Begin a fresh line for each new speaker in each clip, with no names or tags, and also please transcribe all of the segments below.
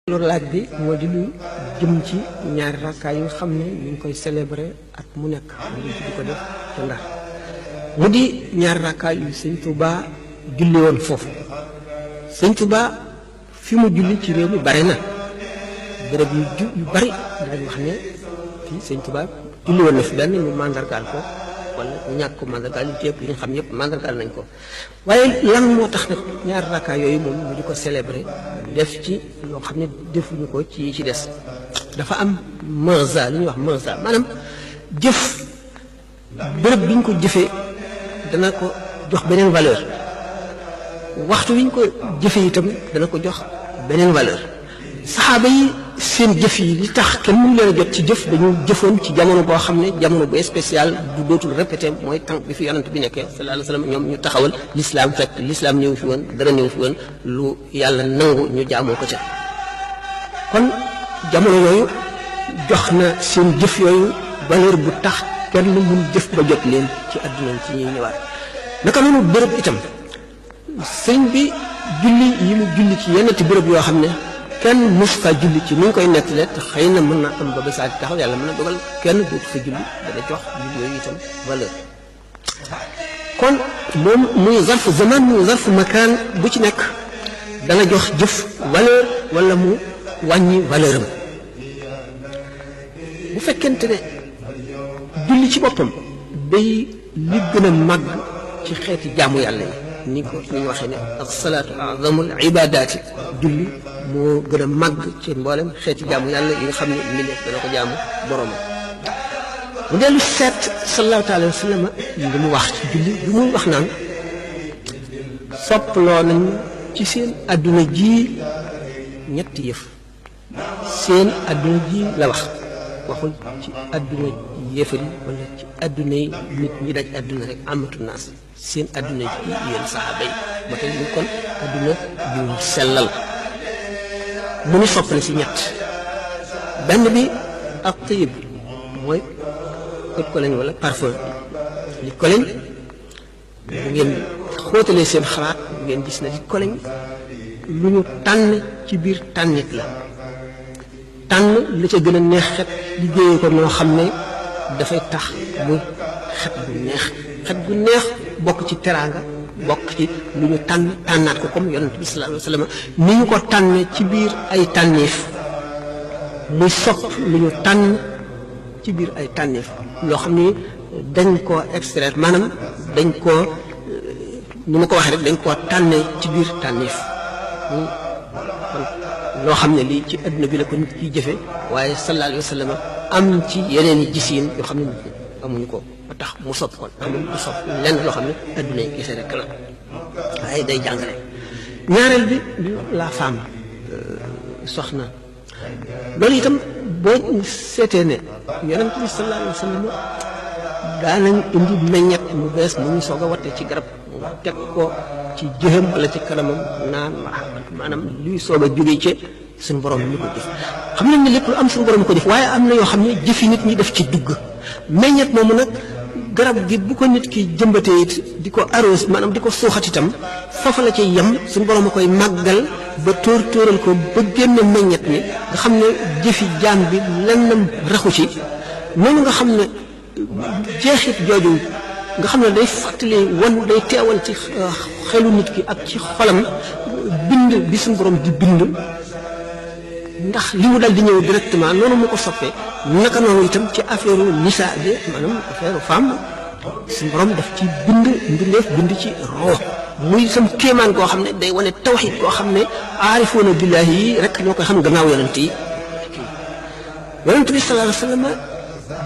loolu laaj bi moo di lu jëm ci ñaari rakkaa yi nga xam ne ñu ngi koy célébrer at mu nekk mu di ko def ca Ndar mu di ñaari rakkaa yu sëñ Touba julli woon foofu sëñ Touba fi mu julli ci réew mi bare na béréb yu bari daañu wax ne fii sëñ Touba julli woon na fi benn ñu mandargaal ko wala ñàkk ko mandargaal yi yëpp yi nga xam yëpp mandargaal nañ ko waaye lan moo tax nag ñaari rakkaa yooyu moom mu di ko célébrer def ci loo xam ne defuñu ko ci des dafa am marza li ñuy wax marza maanaam jëf bërëb bi ñu ko jëfee dana ko jox beneen valeur waxtu wi ñu ko jëfee itam dana ko jox beneen valeur saxaaba yi seen jëf yi li tax kenn mënu leen a jot ci jëf dañu jëfoon ci jamono boo xam ne jamono bu spécial du dootul répété mooy tànk bi fi yonent bi nekkee sallallahu alayhi wa sallam ñoom ñu taxawal l'islam fekk l'islam ñëw fi woon dara ñëw fi woon lu yàlla nangu ñu jaamoo ko ca kon jamono yooyu jox na seen jëf yooyu valeur bu tax kenn mun jëf ba jot leen ci àdduna ci ñuy ñëwaat naka noonu bërëb itam sëñ bi julli yi mu julli ci yenn ti bërëb yoo xam ne kenn mos fa julli ci ni ñu koy nettalee te xëy na mën na am ba ba saa taxaw yàlla mën na dogal kenn dootu fa julli dana jox julli yooyu itam valeur kon moom muy zarf zaman muy zarf makaan bu ci nekk dana jox jëf valeur wala mu wàññi valeur am bu fekkente ne julli ci boppam day li gën a màgg ci xeeti jaamu yàlla yi ni ko ni ñu waxee ne as-salaatu a'zamul ibaadaati julli moo gën a màgg ci mboolem xeeti jaamu yàlla yi nga xam ne mbindeef dana ko jaamu borom mu dellu seet sallallahu alayhi wa sallam li mu wax ci julli bi muy wax naan soppaloo nañ ci seen adduna ji ñetti yëf seen adduna ji la wax waxul ci adduna yéefar yi wala ci adduna yi nit ñi daj adduna rek amatu naas seen adduna ji yéen saxaaba yi ba tey ñu kon adduna ju sellal mu ni soppale si ñett benn bi ak tayib mooy ëpp ko lañ wala parfum li ko lañ bu ngeen xóotalee seen xalaat bu ngeen gis na li ko lañ lu ñu tànn ci biir tànnit la tànn la ca gën a neex xet liggéeyee ko noo xam ne dafay tax muy xet gu neex bokk ci teraanga bokk ci lu ñu tànnaat ko comme yonent bi sallallahu alayhi wa sallam ni ñu ko tànnee ci biir ay tànneef muy sopp lu ñu tànn ci biir ay tànneef loo xam ni dañ koo extraire maanaam dañ koo ni ma ko waxee rek dañ koo tànnee ci biir tànneef kon loo xam ne lii ci adduna bi la ko nit kiy jëfe waaye sallallahu alayhi wa sallam am ci yeneen i gisiin yoo xam ne nit ñi amuñu ko ba tax mu sopp kon amul mu sopp lenn loo xam ne adduna yi gisee rek la waaye day jàngale ñaareel bi la femme soxna loolu itam boo seetee ne yonent bi sallallahu alayhi wa sallam daanañ indi meññet mu bees mu ñu soog a watte ci garab nga teg ko ci jëxam wala ci kanamam naan maanaam luy soog a jóge ci suñu borom ñu ko jëf xam nañ ne lépp lu am suñu borom ko jëf waaye am na yoo xam ne jëfi nit ñi def ci dugg meññet moomu nag garab gi bu ko nit ki jëmbatee it di ko arrose maanaam di ko suuxat itam foofu la cay yem suñu borom a koy màggal ba tóoral ko ba génne meññet mi nga xam ne jëfi jaam bi lennam raxu ci noonu nga xam ne jeexit jooju nga xam ne day fàttali day teewal ci xelu nit ki ak ci xolam bind bi suñu borom di bind ndax li mu dal di ñëw directement noonu mu ko soppee naka noonu itam ci affaire nisa bi maanaam affaire femme suñu borom daf ci bind mbindeef bind ci roo muy sam kéemaan koo xam ne day wane tawxiid koo xam ne aarifoona billaahi yi rek ñoo koy xam gannaaw yonent yi yonent bi sallallahu alayhi wa sallam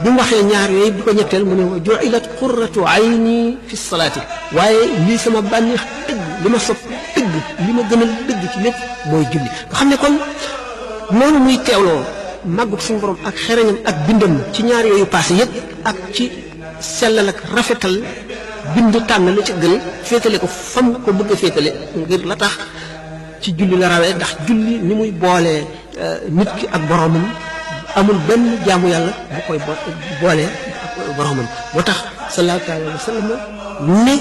bi mu waxee ñaar yooyu bi ko ñetteel mu ne wa ju'ilat qurratu ayni fi salaati waaye lii sama bànneex dëgg li ma sopp dëgg li ma gën a dëgg ci lépp mooy julli nga xam ne kon noonu muy teewloo màggug suñu borom ak xereñam ak bindam ci ñaar yooyu passé yëpp ak ci sellal ak rafetal bind tànn la ca gën féetale ko fam ko bëgg a féetale ngir la tax ci julli la rawee ndax julli ni muy boolee nit ki ak boromam amul benn jaamu yàlla bu koy boolee ak boromam moo tax sallallahu alayhi wa sallam ne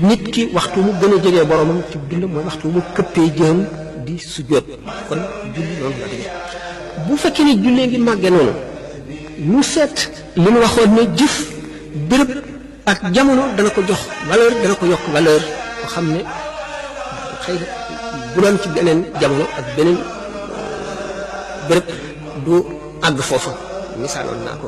nit ki waxtu mu gën a jegee boromam ci dund mooy waxtu mu këppee jëm di sujjóot kon julli noonu la demee bu fekkee ni jullee ngi màgge noonu mu seet li mu waxoon ne jëf béréb ak jamono dana ko jox valeur dana ko yokk valeur ko xam ne xëy na bu doon ci beneen jamono ak beneen béréb du àgg foofa misaaloon naa ko